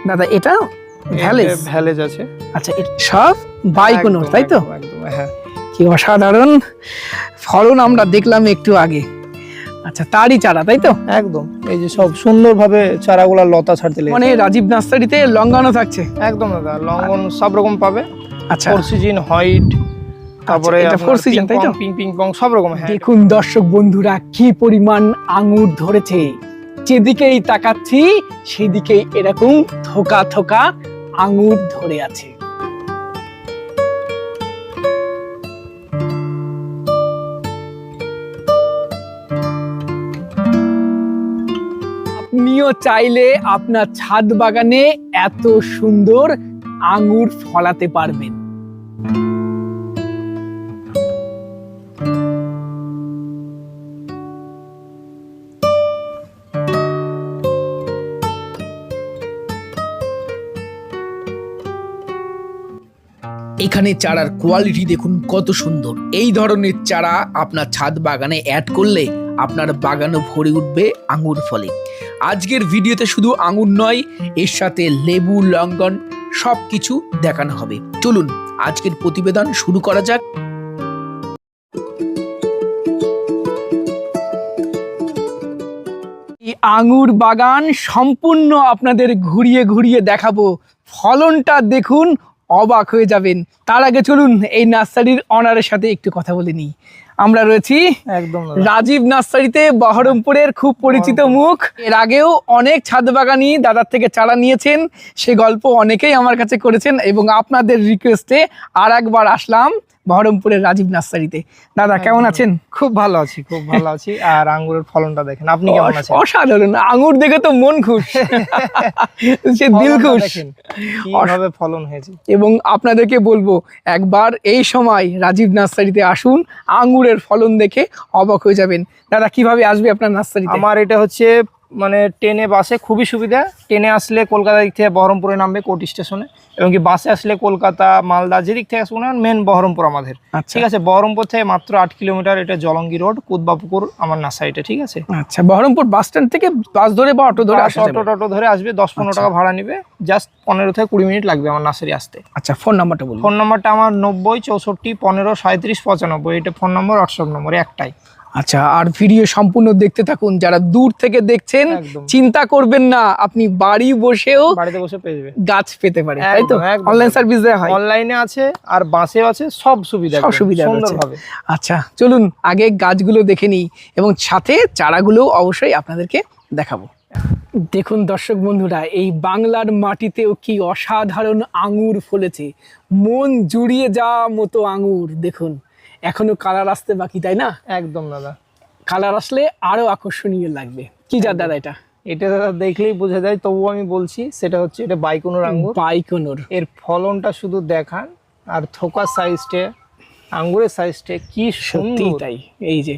দাদা এটা ভ্যালেজ আছে। আচ্ছা এটা সব বাইকোনোর তাই তো? একদম হ্যাঁ। কি অসাধারণ ফলন আমরা দেখলাম একটু আগে। আচ্ছা তারই চারা তাই তো? একদম এই যে সব সুন্দরভাবে চারাগুলা লতা ছাড়তে লেগেছে। মানে রাজীব নার্সারিতে লঙ্গানো থাকছে। একদম দাদা, লঙ্ঘন সব রকম পাবে। আচ্ছা ফোর সিজন হোয়াইট, তারপরে এটা ফোর সিজন তাই তো? পিং পং সব রকম। হ্যাঁ দেখুন দর্শক বন্ধুরা কি পরিমাণ আঙ্গুর ধরেছে, যেদিকেই তাকাচ্ছি সেদিকেই এরকম থোকা থোকা আঙ্গুর ধরে আছে। আপনিও চাইলে আপনার ছাদ বাগানে এত সুন্দর আঙ্গুর ফলাতে পারবেন। এখানে চারার কোয়ালিটি দেখুন কত সুন্দর। এই ধরনের চারা আপনার ছাদ বাগানে অ্যাড করলে আপনার বাগানও ভরে উঠবে আঙ্গুর ফলে। আজকের ভিডিওতে শুধু আঙ্গুর নয়, এর সাথে লেবু, লঙ্ঘন সবকিছু দেখানো হবে। চলুন আজকের প্রতিবেদন শুরু করা যাক। এই আঙ্গুর বাগান সম্পূর্ণ আপনাদের ঘুরিয়ে ঘুরিয়ে দেখাবো। ফলনটা দেখুন, অবাক হয়ে যাবেন। তার আগে চলুন এই নার্সারির অনারের সাথে একটু কথা বলে নিই। আমরা রয়েছি একদম রাজীব নার্সারিতে, বহরমপুরের খুব পরিচিত মুখ। এর আগেও অনেক ছাদ বাগানি দাদার থেকে চারা নিয়েছেন, সে গল্প অনেকেই আমার কাছে করেছেন এবং আপনাদের রিকোয়েস্টে আর একবার আসলাম বহরমপুরের রাজীব নার্সারিতে। দাদা কেমন আছেন? খুব ভালো আছি, খুব ভালো আছি। আর আঙ্গুরের ফলনটা দেখেন, আপনি কেমন আছেন? অসাধারণ, আঙ্গুর দেখে তো মন খুশ, সে দিল খুশ কিভাবে ফলন হয়েছে। এবং আপনাদেরকে বলবো একবার এই সময় রাজীব নার্সারিতে আসুন, আঙ্গুরের ফলন দেখে অবাক হয়ে যাবেন। দাদা কিভাবে আসবে আপনার নার্সারিতে? আমার এটা হচ্ছে মানে ট্রেনে বাসে খুবই সুবিধা। ট্রেনে আসলে কলকাতা দিক থেকে বহরমপুরে নামবে কোটি স্টেশনে, এবং কি বাসে আসলে কলকাতা, মালদা যেদিক থেকে আসবো না, মেন বহরমপুর আমাদের। ঠিক আছে, বহরমপুর থেকে মাত্র 8 কিলোমিটার, এটা জলঙ্গি রোড, কুদবাপুকুর আমার নার্সারিটা। ঠিক আছে, আচ্ছা বহরমপুর বাস স্ট্যান্ড থেকে বাস ধরে বা অটো ধরে আসা যাবে? অটো ধরে আসবে, 10-15 টাকা ভাড়া নিবে, জাস্ট 15 থেকে 20 মিনিট লাগবে আমার নার্সারি আসতে। আচ্ছা ফোন নাম্বারটা বলুন। ফোন নাম্বারটা আমার 90 64 15 37 95, এটা ফোন নম্বর, হোয়াটসঅ্যাপ নম্বর একটাই। আচ্ছা, আর ভিডিও সম্পূর্ণ দেখতে থাকুন। যারা দূর থেকে দেখছেন চিন্তা করবেন না, আপনি বাড়িতে বসে পেয়ে যাবেন, গাছ পেতে পারেন, তাই তো? অনলাইন সার্ভিস দেওয়া হয়, অনলাইনে আছে আর বাসেও আছে, সব সুবিধা সুন্দরভাবে। আচ্ছা চলুন আগে গাছগুলো দেখে নিই এবং সাথে চারাগুলো অবশ্যই আপনাদেরকে দেখাবো। দেখুন দর্শক বন্ধুরা, এই বাংলার মাটিতেও কি অসাধারণ আঙ্গুর ফলেছে, মন জুড়িয়ে যাওয়ার মতো আঙ্গুর। দেখুন এখনো কালার আসতে বাকি, তাই না? একদম দাদা, কালার আসলে আরো আকর্ষণীয় লাগবে। কি জাত দাদা এটা? এটা দাদা দেখলেই বোঝা যায়, তবুও আমি বলছি, সেটা হচ্ছে এটা বাইকোনোর আঙ্গুর। বাইকোনোর, এর ফলনটা শুধু দেখান, আর থোকা সাইজটা, আঙ্গুরের সাইজটা কি সুন্দর। তাই এই যে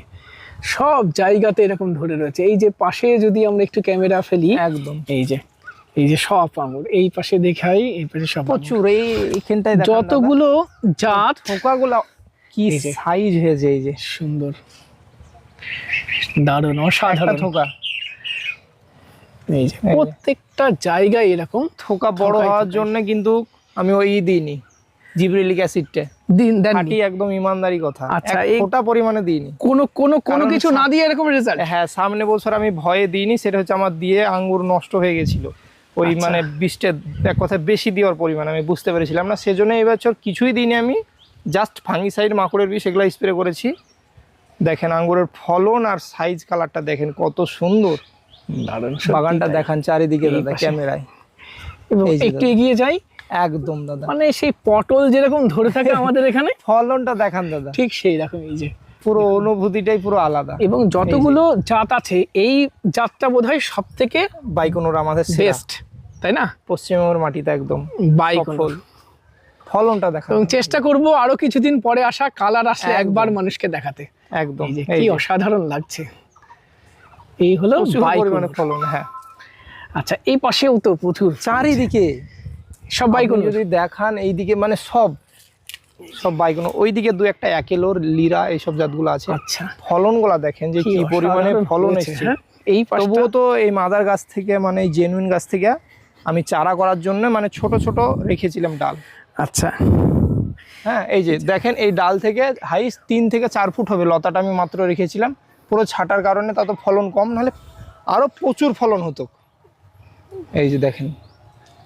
সব জায়গাতে এরকম ধরে রয়েছে। এই যে পাশে যদি আমরা একটু ক্যামেরা ফেলি, একদম এই যে সব আঙ্গুর, এই পাশে দেখাই, এই পাশে সব প্রচুর। এইখানটায় যতগুলো জাত, থোকাগুলো কি সাইজ হয়েছে, এই যে সুন্দর, দারুণ, অসাধারণ থোকা। এই যে প্রত্যেকটা জায়গায় এরকম থোকা বড় হওয়ার জন্য কিন্তু আমি ওই দিইনি জিবরেলিক অ্যাসিডটা, খাঁটি একদম ইমানদারি কথা। আচ্ছা, ওটা পরিমাণে দিইনি, কোনো কিছু না দিয়ে এরকম রেজাল্ট। হ্যাঁ, সামনে বছর আমি ভয়ে দিইনি, সেটা হচ্ছে আমার দিয়ে আঙ্গুর নষ্ট হয়ে গেছিল। ওই মানে বৃষ্টি এক কথা বেশি দেওয়ার পরিমাণ আমি বুঝতে পেরেছিলাম না, সেজন্য এই বছর কিছুই দিইনি। আমি জাস্ট ফাঙ্গিসাইড, মাকড়ের বিষ এগুলো স্প্রে করেছি। দেখেন আঙ্গুরের ফলন আর সাইজ, কালারটা দেখেন কত সুন্দর। বাগানটা দেখান চারিদিকে দাদা ক্যামেরায়, এবং একটু এগিয়ে যাই। একদম দাদা, মানে সেই পটল যেরকম ধরে থাকে আমাদের এখানে, ফলনটা দেখান দাদা ঠিক সেই রকম। এই যে পুরো অনুভূতিটাই পুরো আলাদা। এবং যতগুলো জাত আছে, এই জাতটা বোধহয় সব থেকে বাইকোনোর আমাদের বেস্ট, তাই না? পশ্চিমবঙ্গের মাটিতে একদম বাইকোনোর। ফলনটা দেখা, এবং চেষ্টা করব আরো কিছুদিন পরে আসা, কালার আসলে একবার মানুষকে দেখাতে। একদম কি অসাধারণ লাগছে। এই হলো পরিমাণে ফলন। হ্যাঁ, আচ্ছা এই পাশেও তো প্রচুর, চারিদিকে সব বাইকোনো। যদি দেখান এইদিকে মানে সব বাইকোনো, ওইদিকে দু একটা একেলোর, লিরা, এইসব জাতগুলো আছে। আচ্ছা, ফলনগুলা দেখেন যে কি পরিমাণে ফলন এসেছে। এই তবুও তো এই মাদার গাছ থেকে, মানে এই জেনুইন গাছ থেকে আমি চারা করার জন্য মানে ছোট ছোট রেখেছিলাম ডাল। আচ্ছা, হ্যাঁ, এই যে দেখেন এই ডাল থেকে হাইস্ট 3 থেকে 4 ফুট হবে লতাটা আমি মাত্র রেখেছিলাম, পুরো ছাটার কারণে তত ফলন কম, নাহলে আরও প্রচুর ফলন হতো। এই যে দেখেন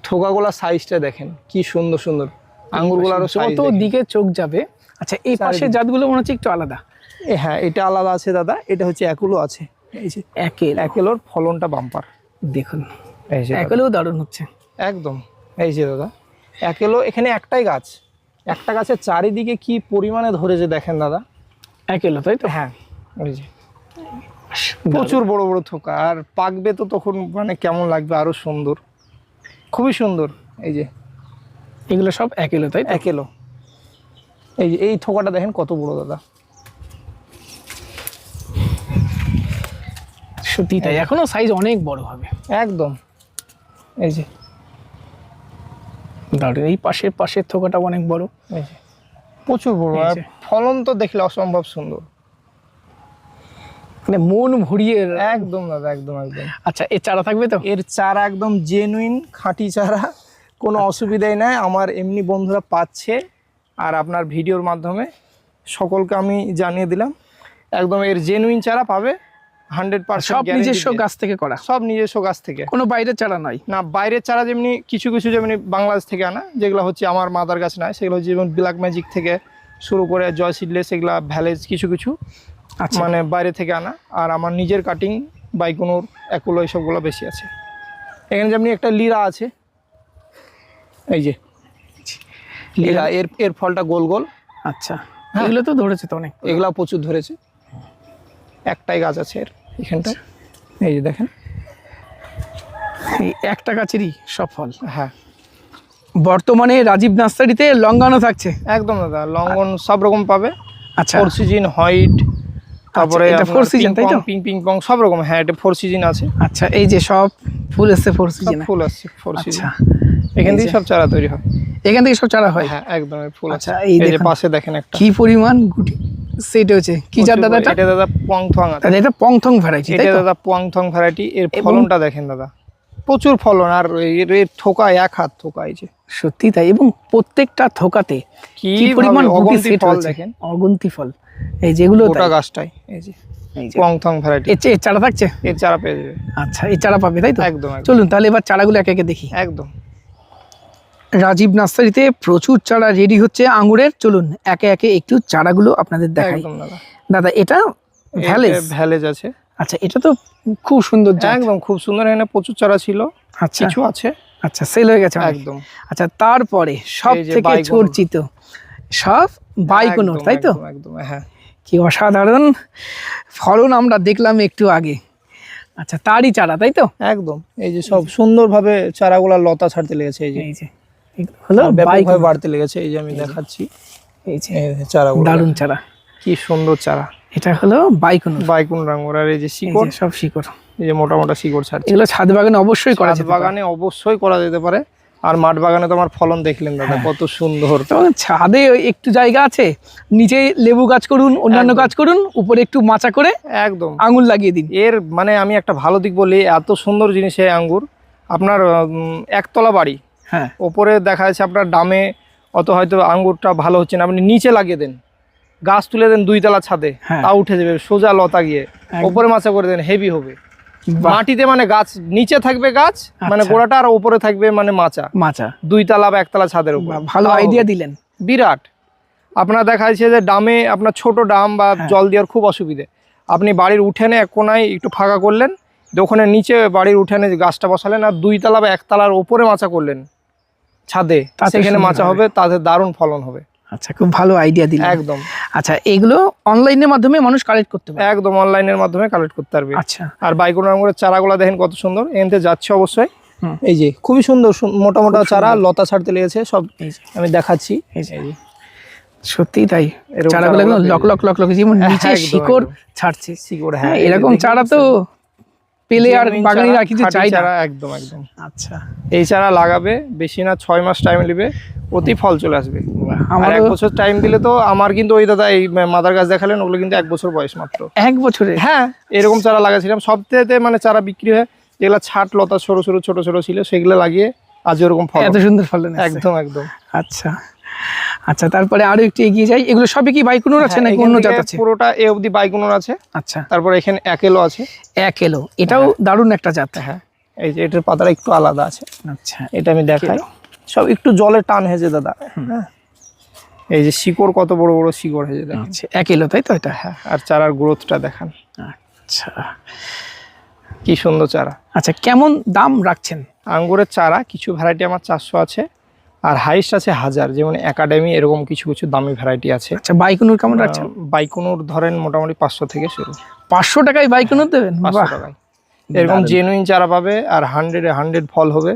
থোকাগুলা সাইজটা দেখেন কি সুন্দর সুন্দর, আঙ্গুরগুলারও সাইজ যত দিকে চোখ যাবে। আচ্ছা, এই পাশে জাতগুলো মনে হচ্ছে একটু আলাদা। হ্যাঁ, এটা আলাদা আছে দাদা, এটা হচ্ছে একুলো আছে। এই যে একেলোর ফলনটা বাম্পার দেখুন, এই যে একেলেও দারুণ হচ্ছে একদম। এই যে দাদা একেলো, এখানে একটাই গাছ, একটা গাছের চারিদিকে কি পরিমাণে ধরেছে দেখেন দাদা, একেলো, তাই তো? হ্যাঁ, ওই যে প্রচুর বড় বড় থোকা, আর পাকবে তো তখন মানে কেমন লাগবে, আরো সুন্দর, খুবই সুন্দর। এই যে এগুলো সব একেলো, তাই তো? একেলো। এই যে এই থোকাটা দেখেন কত বড় দাদা, সত্যি তাই, এখনো সাইজ অনেক বড় হবে একদম। এই যে দারুণ, এই পাশের থোকাটা অনেক বড়, এই যে প্রচুর বড়, এই আর যে। ফলন তো দেখলে অসম্ভব সুন্দর, মানে মন ভরিয়ে। একদম দাদা, একদম একদম। আচ্ছা, এর চারা থাকবে তো? এর চারা একদম জেনুইন খাঁটি চারা, কোনো অসুবিধাই নাই। আমার এমনি বন্ধুরা পাচ্ছে, আর আপনার ভিডিওর মাধ্যমে সকলকে আমি জানিয়ে দিলাম, একদম এর জেনুইন চারা পাবে 100%। সব নিজস্ব গাছ থেকে করা, সব নিজস্ব গাছ থেকে, কোনো বাইরের চারা নয়। না বাইরের চারা যেমনি কিছু কিছু যেমনি বাংলাদেশ থেকে আনা, যেগুলো হচ্ছে আমার মাদার গাছ নয়, সেগুলো হচ্ছে যেমন ব্ল্যাক ম্যাজিক থেকে শুরু করে জয় সিডলেস, এগুলা ভ্যালেজ কিছু কিছু আচ্ছা, মানে বাইরে থেকে আনা। আর আমার নিজের কাটিং বাইকুনুর একুলো এইসবগুলো বেশি আছে। এখানে যেমনি একটা লিরা আছে, এই যে লিরা, এর ফলটা গোল গোল। আচ্ছা, এগুলো তো ধরেছে তো অনেক, এগুলা প্রচুর ধরেছে, একটাই গাছ আছে এর এখানটায়। এই যে দেখেন এই একটা গাছেরই সব ফল। হ্যাঁ, বর্তমানে রাজীব নার্সারিতে লঙ্গানো থাকছে। একদম দাদা, লঙ্ঘন সব রকম পাবে। আচ্ছা, 4 সিজন হোয়াইট, তারপরে এটা 4 সিজন, তাই তো? পিং পিং সব রকম। হ্যাঁ, এটা 4 সিজন আছে। আচ্ছা, এই যে সব ফুল এসছে 4 সব সিজনে। ফুল আসছে 4 সিজন, আচ্ছা, এখান থেকে সব চারা তৈরি হয়। এখান থেকে সব চারা হয়। হ্যাঁ, একদম ফুল আছে। আচ্ছা, এই এই যে দেখুন পাশে দেখেন একটা, কি পরিমাণ গুটি, সেটা হচ্ছে কি জাত দাদা? এটা দাদা পোয়াংথং আছে। তাহলে এটা পংথং ভ্যারাইটি, তাই এটা তো? দাদা পোয়াংথং ভ্যারাইটি। এর এবং- ফলনটা দেখেন দাদা, প্রচুর ফলন, আর এর থোকা 1 হাত থোকা। এই যে সত্যি তাই, এবং প্রত্যেকটা থোকাতে কি কি পরিমাণ গুটি অগন্তি সেট ফল হয়েছে, দেখেন, অগন্তি ফল। এই যেগুলো গোটা গাছটাই। এই যে এই যে পোয়াংথং ভ্যারাইটি, এর চারা থাকছে। এর চারা পেয়ে যাবে। আচ্ছা, এই চারা পাবে, তাই তো? একদম একদম চলুন তাহলে এবার চারাগুলো একে একে দেখি। একদম। রাজীব নার্সারিতে প্রচুর চারা রেডি হচ্ছে আঙ্গুরের। চলুন একে একে একটু চারাগুলো আপনাদের দেখাই। একদম দাদা, দাদা, এটা ভ্যালেজ? ভ্যালেজ আছে। আচ্ছা, এটা তো খুব সুন্দর জাত। একদম খুব সুন্দর, এখানে প্রচুর চারা ছিল, আচ্ছা, কিছু আছে। আচ্ছা, সেল হয়ে গেছে অনেক। একদম। আচ্ছা, তারপরে সব এই যে থেকে বাইকুনুর। চর্চিত সব বাইকুনুর, একদম, তাই তো? একদম, একদম। হ্যাঁ, কি অসাধারণ ফলন আমরা দেখলাম একটু আগে। আচ্ছা, তারই চারা, তাই তো? একদম। এই যে সব সুন্দরভাবে চারাগুলা লতা ছাড়তে লেগেছে। এই যে এই যে এগুলো হলো আর ব্যাপকভাবে বাইকুনুর। বাড়তে লেগেছে। এই যে আমি দেখাচ্ছি, এই যে এই যে চারাগুলো দারুণ দেখেন। চারা, কি সুন্দর চারা, এটা হলো বাইকুনুর। বাইকুন রাঙ্গুর। আর এই যে এই শিকড়, যে সব শিকড়, এই যে মোটা মোটা শিকড় ছাড়ছে। এগুলো ছাদ বাগানে অবশ্যই করা ছাদ যেতে পারে। বাগানে অবশ্যই করা যেতে পারে। আর মাঠ বাগানে তো আমার ফলন দেখলেন দাদা, কত সুন্দর। তো ছাদে ওই একটু জায়গা আছে, নিচে লেবু গাছ করুন, অন্যান্য একদম। গাছ করুন, উপরে একটু মাচা করে একদম। আঙুর লাগিয়ে দিন। এর মানে আমি একটা ভালো দিক বলি, এত সুন্দর জিনিস এই আঙ্গুর। আপনার একতলা বাড়ি, হ্যাঁ, ওপরে দেখা যাচ্ছে আপনার ডামে অত হয়তো আঙ্গুরটা ভালো হচ্ছে না, আপনি নিচে লাগিয়ে দেন, গাছ তুলে দেন 2 তলা ছাদে, হ্যাঁ। তা উঠে যাবে সোজা লতা গিয়ে। একদম। ওপরে মাচা করে দেন, হেভি হবে। বাহ, মাটিতে মানে গাছ নিচে থাকবে গাছ, মানে আচ্ছা। গোড়াটা, আর উপরে থাকবে মানে মাচা, মাচা। 2 তলা বা 1 তলা ছাদের উপর। বাহ, ভালো তাও আইডিয়া হবে। দিলেন। বিরাট। আপনার দেখা যাচ্ছে যে ডামে আপনার ছোট ডাম বা হ্যাঁ। জল দেওয়ার খুব অসুবিধে, আপনি বাড়ির উঠানে এক কোনায় একটু ফাঁকা করলেন, ওখানে নিচে বাড়ির উঠানে গাছটা বসালেন, আর 2 তলা বা 1 তলার ওপরে মাচা করলেন ছাদে, তাতে সেখানে সুন্দর মাচা হবে। হবে, তাতে দারুণ ফলন হবে। আচ্ছা, খুব ভালো আইডিয়া দিলেন। একদম আচ্ছা, এগুলো অনলাইনের মাধ্যমে মানুষ কালেক্ট করতে পারে? একদম অনলাইনের মাধ্যমে কালেক্ট করতে পারবে। আচ্ছা, আর বাইকুন আঙ্গুরের চারাগুলো দেখেন কত সুন্দর, এনতে যাচ্ছে অবশ্যই। হুম। এই যে খুবই সুন্দর মোটা মোটা খুব চারা, সুন্দর। লতা ছাড়তে লেগেছে সব, এই যে আমি দেখাচ্ছি। এই যে এই যে সত্যি তাই, এরকম চারাগুলো চারাগুলো একদম লক লক লক লক, যেমন নিচে একদম, শিকড় একদম। ছাড়ছে। শিকড়, হ্যাঁ, হ্যাঁ, এরকম দেখে চারা তো পেলে আর genuine বাগানি চারা, রাখি খাঁটি চাই না। চারা, একদম একদম। আচ্ছা, এই চারা লাগাবে, বেশি না 6 মাস টাইম নেবে, অতি ফল চলে আসবে। আর আমারও 1 বছর টাইম দিলে তো, আমার কিন্তু ওই দাদা এই মাদার গাছ দেখালেন, ওগুলো কিন্তু 1 বছর বয়স মাত্র। 1 বছরে। হ্যাঁ, এরকম চারা লাগাইছিলাম, সবথেকে মানে চারা বিক্রি হয় যেগুলা ছাট লতা ছোট ছোট ছিল সেগুলো লাগিয়ে আজ ওরকম ফল এত সুন্দর ফলন এসেছে। একদম একদম। আচ্ছা আচ্ছা, তারপরে আরো একটু এগিয়ে যাই। এগুলো সবই কি বাইকুনুর আছে নাকি অন্য জাত আছে? পুরোটা এ অবধি বাইকুনুর আছে। আচ্ছা, তারপরে এখানে একেলো আছে। একেলো, এটাও দারুণ একটা জাত। হ্যাঁ, এই যে এটার পাতাটা একটু আলাদা আছে। আচ্ছা, এটা আমি দেখাই। সব একটু জলে টান হেজে দাদা। হ্যাঁ, এই যে শিকড় কত বড় বড় শিকড় হেজে দেখেন। আচ্ছা, একেলো তাই তো এটা? হ্যাঁ, আর চারার গ্রোথটা দেখান। আচ্ছা, কি সুন্দর চারা। আচ্ছা, কেমন দাম রাখছেন? আঙ্গুরের চারা কিছু ভ্যারাইটি আমার 400 আছে, আর হাইস্ট আছে 1000, যেমন একাডেমি, এরকম কিছু কিছু দামি ভ্যারাইটি আছে। আচ্ছা, বাইকুনুর কেমন রাখছেন? বাইকুনুর ধরেন মোটামুটি 500 থেকে শুরু। 500 টাকায় বাইকুনুর দেবেন? 500 টাকায় এরকম জেনুইন চারা পাবে, আর 100 ফল হবে,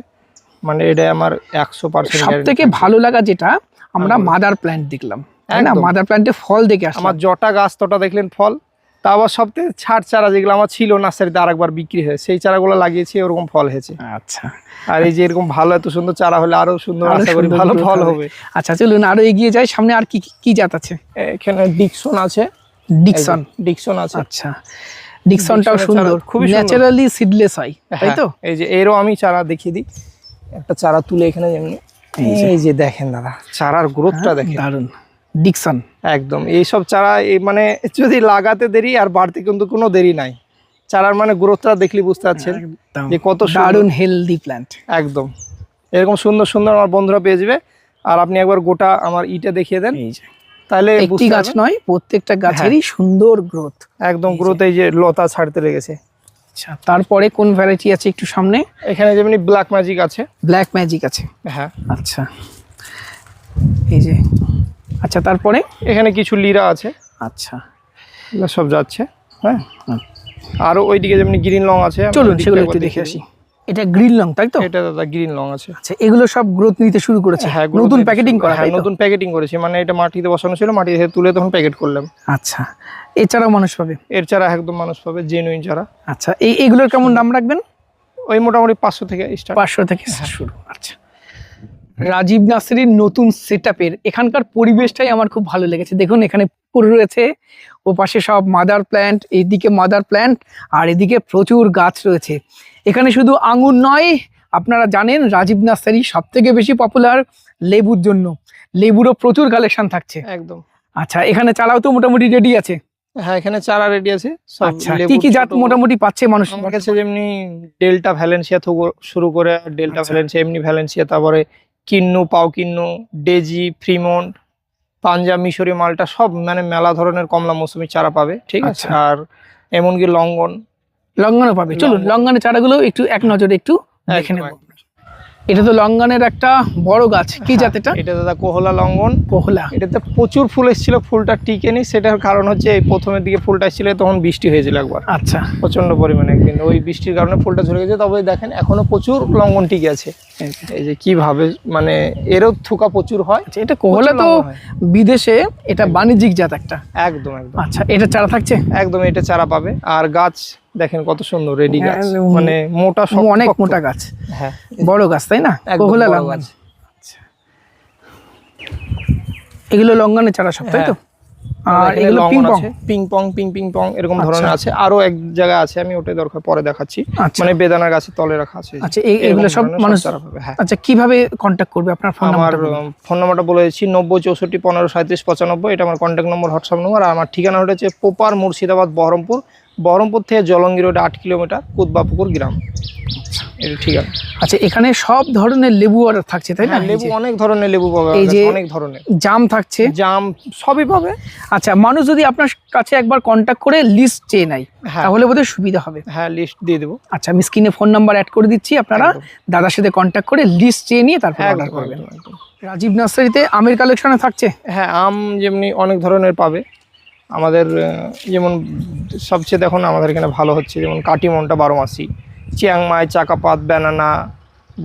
মানে এটা আমার 100%। সব থেকে ভালো লাগা যেটা আমরা মাদার প্ল্যান্ট দেখলাম, তাই না? একদম। মাদার প্ল্যান্টে ফল দেখে আসলাম। আমার জটা গাছ তোটা দেখলেন ফল, তা আবার সবথেকে ছাড় চারা যেগুলো আমার ছিল নার্সারিতে আরেকবার বিক্রি হয়, সেই চারাগুলো লাগিয়েছি, ওরকম ফল হয়েছে। আচ্ছা, আর এই যে এরকম ভালো এত সুন্দর চারা হলে আরো সুন্দর, আরো আশা করি সুন্দর ভালো growth ফল হবে। হবে। আচ্ছা, চলুন আরো এগিয়ে যাই। সামনে আর কি কি জাত আছে? এখানে ডিকসন আছে। ডিকসন। ডিকসন আছে। আচ্ছা, ডিকসনটাও ডিকসনের সুন্দর, চারা খুবই সুন্দর। ন্যাচারালি সিডলেস হয়, তাই তো? হ্যাঁ, এই যে এরও আমি চারা দেখিয়ে দিই। একটা চারা তুলে এখানে যেমনি, এই যে দেখেন দাদা চারার গ্রোথটা দেখেন, দারুন। ডিকসন একদম। এইসব চারা এই মানে যদি লাগাতে দেরি আর বাড়তে কিন্তু কোনো দেরি নাই। চারার মানে গ্রোথটা দেখলে বুঝতে পারছেন যে কত দারুন হেলদি প্ল্যান্ট। একদম এরকম সুন্দর সুন্দর আমার বন্ধুরা পেয়ে যাবে। আর আপনি একবার গোটা আমার ইটা দেখিয়ে দেন, এই যে তাহলে একটি বুঝতে গাছ পারবেন। নয়, প্রত্যেকটা গাছেরই সুন্দর গ্রোথ। একদম গ্রোথ, এই যে লতা ছাড়তে লেগেছে। আচ্ছা, তারপরে কোন ভ্যারাইটি আছে একটু সামনে? এখানে যেমনি ব্ল্যাক ম্যাজিক আছে। ব্ল্যাক ম্যাজিক আছে। হ্যাঁ, আচ্ছা, এই যে। আচ্ছা, তারপরে এখানে কিছু লিরা আছে। আচ্ছা, এগুলো সব যাচ্ছে। হ্যাঁ, আরো ওইদিকে যেমনি গ্রিন লং আছে। আমি চলুন ওইদিকটা সেগুলো একবার একটু দেখে দেখিয়ে আসি। এটা গ্রিন লং তাই তো? দিই। এটা দাদা গ্রিন লং আছে। আচ্ছা, এগুলো সব গ্রোথ নিতে শুরু করেছে? হ্যাঁ, নতুন প্যাকেটিং করা? হ্যাঁ, তাই তো? নতুন প্যাকেটিং করেছি, মানে এটা মাটিতে বসানো ছিল, মাটি থেকে তুলে তখন প্যাকেট করলাম। আচ্ছা, এছাড়াও মানুষ পাবে? এর চারা একদম মানুষ পাবে, জেনুইন চারা। আচ্ছা, এইগুলোর কেমন দাম রাখবেন? ওই মোটামুটি 500 থেকে স্টার্ট। 500 থেকে শুরু। আচ্ছা, রাজীব নার্সারির নতুন সেটআপের এখানকার পরিবেশটাই আমার খুব ভালো লেগেছে। দেখুন, এখানে পুকুর রয়েছে, ও পাশে সব মাদার প্ল্যান্ট, এইদিকে মাদার প্ল্যান্ট, আর এদিকে প্রচুর গাছ রয়েছে। এখানে শুধু আঙ্গুর নয়, আপনারা জানেন রাজীব নার্সারি সব থেকে বেশি পপুলার লেবুর জন্য। লেবুরও প্রচুর কালেকশন থাকছে। একদম। আচ্ছা, এখানে চারাও তো মোটামুটি রেডি আছে? হ্যাঁ, এখানে চারা রেডি আছে সব। আচ্ছা, কি কি জাত মোটামুটি পাচ্ছে মানুষ? আমার কাছে যেমনি ডেল্টা ভ্যালেন্সিয়া থেকে শুরু করে, ডেল্টা ভ্যালেন্সিয়া, এমনি ভ্যালেন্সিয়া, তারপরে কিন্নু, পাও কিন্নু, ডেজি, ফ্রিমন্ট, পাঞ্জাব, মিশরি মালটা, সব মানে মেলা ধরনের কমলা মৌসুমী চারা পাবে। ঠিক আছে, আর এমনকি লঙ্ঘন, লঙ্ঘনও পাবে। চলুন লঙ্ঘনের চারাগুলো একটু এক নজরে একটু দেখে নেব। এটা তো লঙ্ঘনের একটা বড় গাছ, কি জাত এটা? এটা দাদা কোহলা লঙ্ঘন। কোহলা। এটাতে প্রচুর ফুল এসেছিল, ফুলটা টিকেনি। সেটার কারণ হচ্ছে এই প্রথমের দিকে ফুলটা এসেছিল, তখন বৃষ্টি হয়েছিল একবার আচ্ছা, প্রচন্ড পরিমাণে একদিন, ওই বৃষ্টির কারণে ফুলটা ঝরে গেছে। তবে দেখেন এখনো প্রচুর লঙ্ঘন টিকে আছে। এই যে কিভাবে মানে এরও থুকা প্রচুর হয়। আচ্ছা, এটা কোহলা তো বিদেশে এটা বাণিজ্যিক জাত একটা। একদম একদম। আচ্ছা, এটা চারা থাকছে? একদম, এটা চারা পাবে। আর গাছ দেখেন কত সুন্দর রেডি গাছ, মানে মোটা, অনেক মোটা গাছ। হ্যাঁ, বড় গাছ তাই না? একদম কোহলা বড় লঙ্ঘন। গাছ। আচ্ছা, এগুলো লঙ্ঘনের চারা সব, তাই তো? আর এগুলো পিং পং, পিং পং এরকম ধরনের আছে। আরো এক জায়গা আছে, আমি ওটা দরকার পরে দেখাচ্ছি। আচ্ছা। মানে বেদানার গাছের তলে রাখা আছে। আচ্ছা, এগুলো সব মানুষ চারা পাবে। হ্যাঁ, আচ্ছা, কিভাবে কন্ট্যাক্ট করবে? আপনার ফোন আমার নাম্বার? ফোন নাম্বারটা বলে দিচ্ছি, 90 64 15 37 95। এটা আমার কন্ট্যাক্ট নম্বর, হোয়াটসঅ্যাপ নম্বর। আর আমার ঠিকানা হচ্ছে পোপার, মুর্শিদাবাদ, বহরমপুর। বহরমপুর থেকে জলঙ্গি রোড 8 কিলোমিটার, কুদবাপুকুর গ্রাম। এটা ঠিকানা। আচ্ছা, এখানে সব ধরনের লেবু আর থাকছে তাই না? লেবু অনেক ধরনের লেবু পাবে, এই যে অনেক ধরনের জাম থাকছে, জাম সবই পাবে। আচ্ছা, মানুষ যদি আপনার কাছে একবার কন্ট্যাক্ট করে লিস্ট চেয়ে নেয় তাহলে বোধহয় সুবিধা হবে। হ্যাঁ, লিস্ট দিয়ে দেবো। আচ্ছা, আমি স্ক্রিনে ফোন নাম্বার অ্যাড করে দিচ্ছি, আপনারা দাদার সাথে কন্ট্যাক্ট করে লিস্ট চেয়ে নিয়ে তারপর অর্ডার করবেন। রাজীব নার্সারিতে আমের কালেকশনে থাকছে? হ্যাঁ, আম যেমনি অনেক ধরনের পাবে আমাদের। যেমন সবচেয়ে দেখুন আমাদের এখানে ভালো হচ্ছে যেমন কাটিমনটা 12 মাসি, চিয়াংমাই, চাকাপাত, ব্যানানা,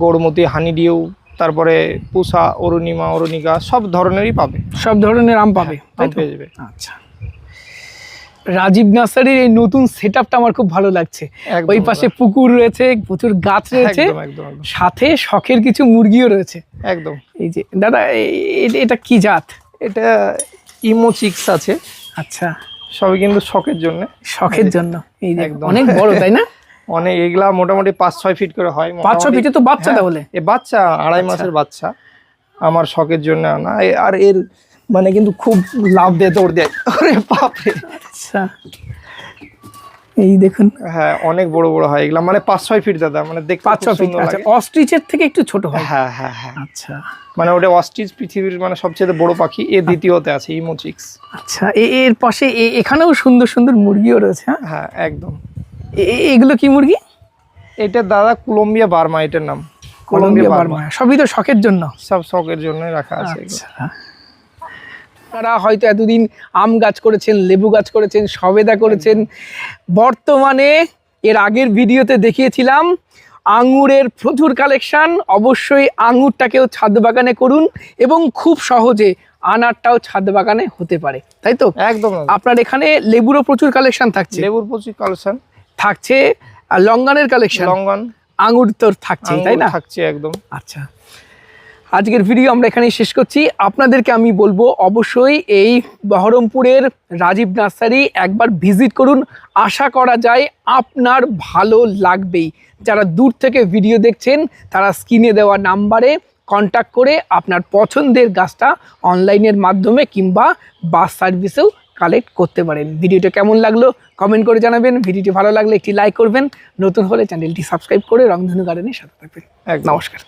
গৌরমতি, হানিডিউ, তারপরে পুষা, অরুণিমা, অরুণিকা, সব ধরনেরই পাবে। সব ধরনের আম পাবে, তাই তো? পেয়ে যাবে। আচ্ছা, রাজীব নার্সারির এই নতুন সেটআপটা আমার খুব ভালো লাগছে। ওই পাশে পুকুর রয়েছে, প্রচুর গাছ রয়েছে, সাথে শখের কিছু মুরগিও রয়েছে। একদম। এই যে দাদা, এটা কি জাত? এটা ইমো চিক্স আছে। আচ্ছা, সবই কিন্তু শখের জন্য। শখের জন্য। এই যে অনেক বড় তাই না? অনেক, এগুলা মোটামুটি 5-6 ফিট করে হয়। 5-6 ফিটে তো বাচ্চা তাহলে? এ বাচ্চা 2.5 মাসের বাচ্চা, আমার শখের জন্য আনা। আর এর মানে কিন্তু খুব লাভ দিয়ে দৌড় দেয়, আরে বাপরে। আচ্ছা, এই দেখুন। হ্যাঁ, অনেক বড় বড় হয় এগুলা, মানে 5-6 ফিট দাদা, মানে দেখতে 5-6 ফিট। আচ্ছা, অস্ট্রিচের থেকে একটু ছোট হয়? হ্যাঁ হ্যাঁ হ্যাঁ। আচ্ছা, মানে ওটা অস্ট্রিচ পৃথিবীর মানে সবচেয়ে বড় পাখি, এ দ্বিতীয়তে আছে ইমোচিক্স। আচ্ছা, এর পাশে এখানেও সুন্দর সুন্দর মুরগিও রয়েছে। হ্যাঁ হ্যাঁ একদম। এগুলো কি মুরগি? এটা দাদা কলম্বিয়া বার্মা, এটার নাম কলম্বিয়া বার্মা। সবই তো শখের জন্য? সব শখের জন্য রাখা আছে। আচ্ছা, আপনারা হয়তো এতদিন আম গাছ করেছেন, লেবু গাছ করেছেন, সবেদা করেছেন, বর্তমানে এর আগের ভিডিওতে দেখিয়েছিলাম আঙুরের প্রচুর কালেকশন। অবশ্যই আঙুরটাকেও ছাদ বাগানে করুন এবং খুব সহজে আনারটাও ছাদ বাগানে হতে পারে, তাই তো? একদম। আপনার এখানে লেবুরও প্রচুর কালেকশন থাকছে? লেবুর প্রচুর কালেকশন থাকছে, আর লঙ্গানের কালেকশন? লঙ্গন, আঙুর তো থাকছে, তাই না? থাকছে একদম। আচ্ছা, আজকের ভিডিও আমরা এখানেই শেষ করছি। আপনাদেরকে আমি বলবো অবশ্যই এই বহরমপুরের রাজীব নার্সারি একবার ভিজিট করুন, আশা করা যায় আপনার ভালো লাগবেই। যারা দূর থেকে ভিডিও দেখছেন তারা স্ক্রিনে দেওয়া নাম্বারে কন্ট্যাক্ট করে আপনার পছন্দের গাছটা অনলাইনের মাধ্যমে কিংবা বাস সার্ভিসেও কালেক্ট করতে পারেন। ভিডিওটা কেমন লাগলো কমেন্ট করে জানাবেন। ভিডিওটি ভালো লাগলে একটি লাইক করবেন, নতুন হলে চ্যানেলটি সাবস্ক্রাইব করে রংধনু গার্ডেনের সাথে থাকবেন। একদম। নমস্কার।